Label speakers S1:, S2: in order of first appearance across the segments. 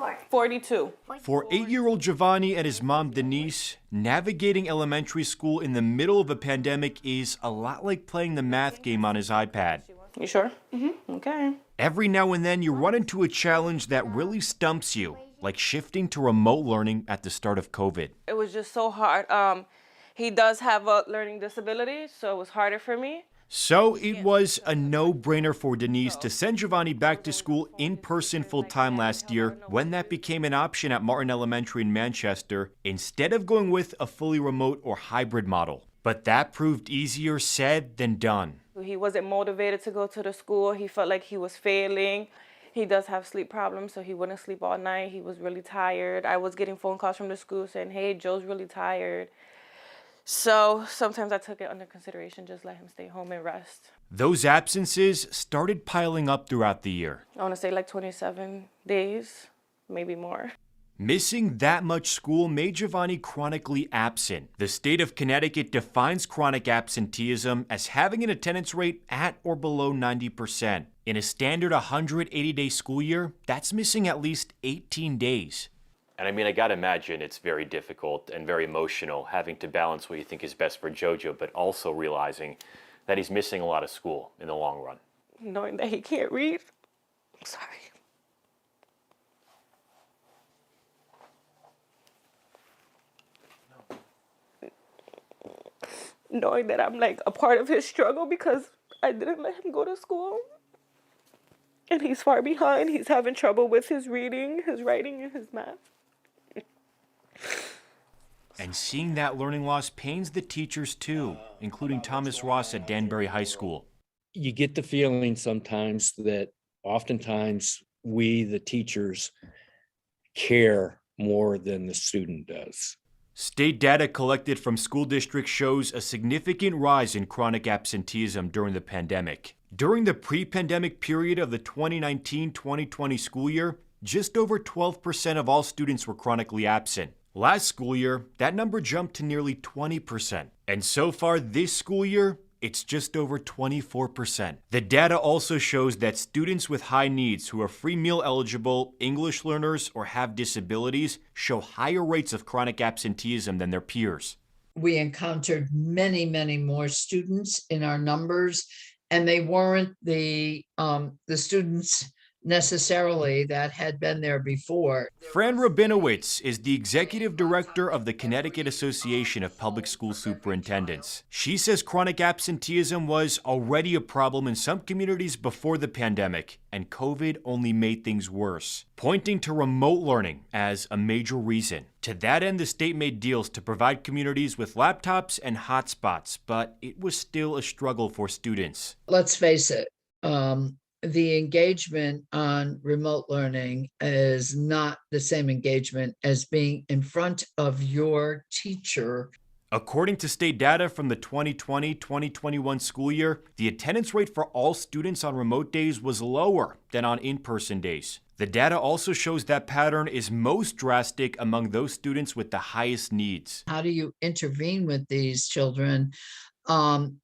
S1: 44.
S2: 42.
S3: For 8-year-old Giovanni and his mom Denise, navigating elementary school in the middle of a pandemic is a lot like playing the math game on his iPad.
S2: You sure? Mm-hmm. Okay.
S3: Every now and then you run into a challenge that really stumps you, like shifting to remote learning at the start of COVID.
S2: It was just so hard. He does have a learning disability, so it was harder for me.
S3: So it was a no-brainer for Denise to send Giovanni back to school in person full-time last year when that became an option at Martin Elementary in Manchester, instead of going with a fully remote or hybrid model. But that proved easier said than done.
S2: He wasn't motivated to go to the school. He felt like he was failing. He does have sleep problems, so he wouldn't sleep all night. He was really tired. I was getting phone calls from the school saying, hey, Joe's really tired. So sometimes I took it under consideration, just let him stay home and rest.
S3: Those absences started piling up throughout the year.
S2: I want to say like 27 days, maybe more.
S3: Missing that much school made Giovanni chronically absent. The state of Connecticut defines chronic absenteeism as having an attendance rate at or below 90%. In a standard 180-day school year, that's missing at least 18 days.
S4: And I mean, I gotta imagine it's very difficult and very emotional having to balance what you think is best for Jojo, but also realizing that he's missing a lot of school in the long run.
S2: Knowing that he can't read, I'm sorry. Knowing that I'm like a part of his struggle because I didn't let him go to school. And he's far behind. He's having trouble with his reading, his writing, and his math.
S3: And seeing that learning loss pains the teachers too, including Thomas Ross at Danbury High School.
S5: You get the feeling sometimes that oftentimes we, the teachers, care more than the student does.
S3: State data collected from school districts shows a significant rise in chronic absenteeism during the pandemic. During the pre-pandemic period of the 2019-2020 school year, just over 12% of all students were chronically absent. Last school year, that number jumped to nearly 20%. And so far this school year, it's just over 24%. The data also shows that students with high needs who are free meal eligible, English learners, or have disabilities show higher rates of chronic absenteeism than their peers.
S6: We encountered many, many more students in our numbers, and they weren't the students necessarily that had been there before.
S3: Fran Rabinowitz is the executive director of the Connecticut Association of Public School Superintendents. She says chronic absenteeism was already a problem in some communities before the pandemic, and COVID only made things worse, pointing to remote learning as a major reason. To that end, the state made deals to provide communities with laptops and hotspots, but it was still a struggle for students.
S6: Let's face it, the engagement on remote learning is not the same engagement as being in front of your teacher.
S3: According to state data from the 2020-2021 school year, the attendance rate for all students on remote days was lower than on in-person days. The data also shows that pattern is most drastic among those students with the highest needs.
S6: How do you intervene with these children?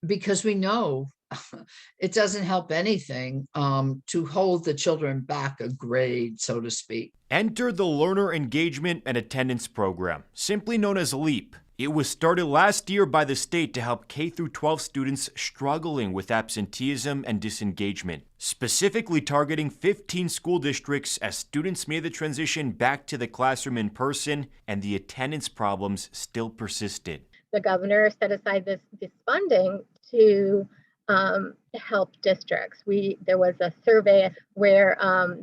S6: Because we know it doesn't help anything to hold the children back a grade, so to speak.
S3: Enter the Learner Engagement and Attendance Program, simply known as LEAP. It was started last year by the state to help K-12 students struggling with absenteeism and disengagement, specifically targeting 15 school districts as students made the transition back to the classroom in person and the attendance problems still persisted.
S1: The governor set aside this funding to help districts. There was a survey where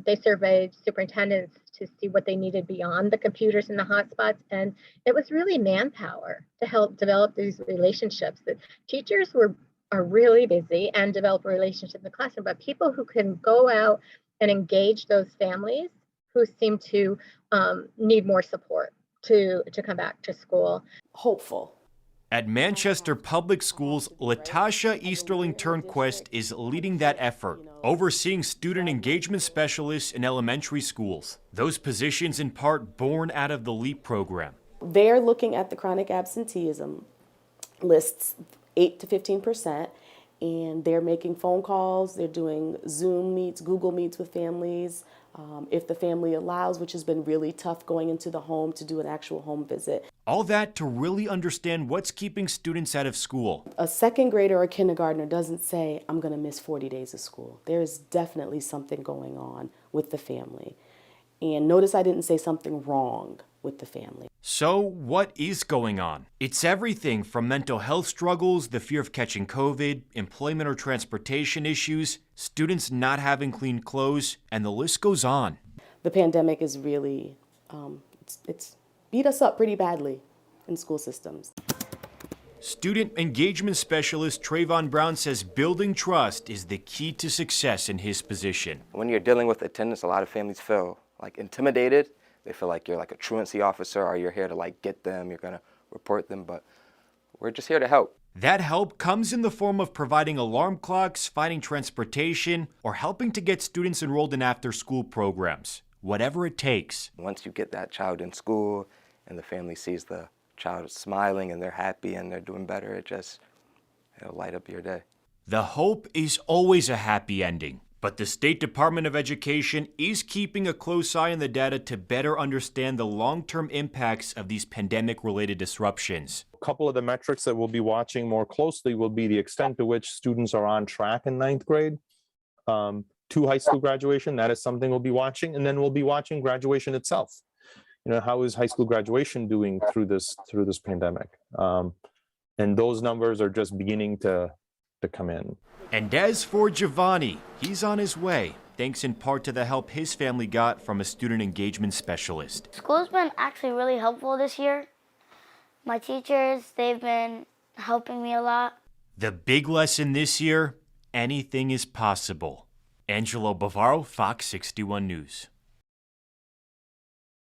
S1: they surveyed superintendents to see what they needed beyond the computers and the hotspots, and it was really manpower to help develop these relationships. That teachers are really busy and develop a relationship in the classroom, but people who can go out and engage those families who seem to need more support to come back to school.
S2: Hopeful.
S3: At Manchester Public Schools, Latasha Easterling Turnquest is leading that effort, overseeing student engagement specialists in elementary schools. Those positions in part born out of the LEAP program.
S7: They're looking at the chronic absenteeism lists 8 to 15%, and they're making phone calls, they're doing Zoom meets, Google Meets with families, if the family allows, which has been really tough going into the home to do an actual home visit.
S3: All that to really understand what's keeping students out of school.
S7: A second grader or kindergartner doesn't say, I'm going to miss 40 days of school. There's definitely something going on with the family. And notice I didn't say something wrong with the family.
S3: So what is going on? It's everything from mental health struggles, the fear of catching COVID, employment or transportation issues, students not having clean clothes, and the list goes on.
S7: The pandemic is really, it's beat us up pretty badly in school systems.
S3: Student engagement specialist Trayvon Brown says building trust is the key to success in his position.
S8: When you're dealing with attendance, a lot of families feel like intimidated. They feel like you're like a truancy officer, or you're here to like get them, you're gonna report them, but we're just here to help.
S3: That help comes in the form of providing alarm clocks, finding transportation, or helping to get students enrolled in after-school programs, whatever it takes.
S8: Once you get that child in school and the family sees the child smiling and they're happy and they're doing better, it'll light up your day.
S3: The hope is always a happy ending. But the State Department of Education is keeping a close eye on the data to better understand the long-term impacts of these pandemic-related disruptions.
S9: A couple of the metrics that we'll be watching more closely will be the extent to which students are on track in ninth grade to high school graduation. That is something we'll be watching. And then we'll be watching graduation itself. You know, how is high school graduation doing through this pandemic? And those numbers are just beginning to come in.
S3: And as for Giovanni, he's on his way, thanks in part to the help his family got from a student engagement specialist.
S10: School's been actually really helpful this year. My teachers, they've been helping me a lot.
S3: The big lesson this year, anything is possible. Angelo Bavaro, Fox 61 News.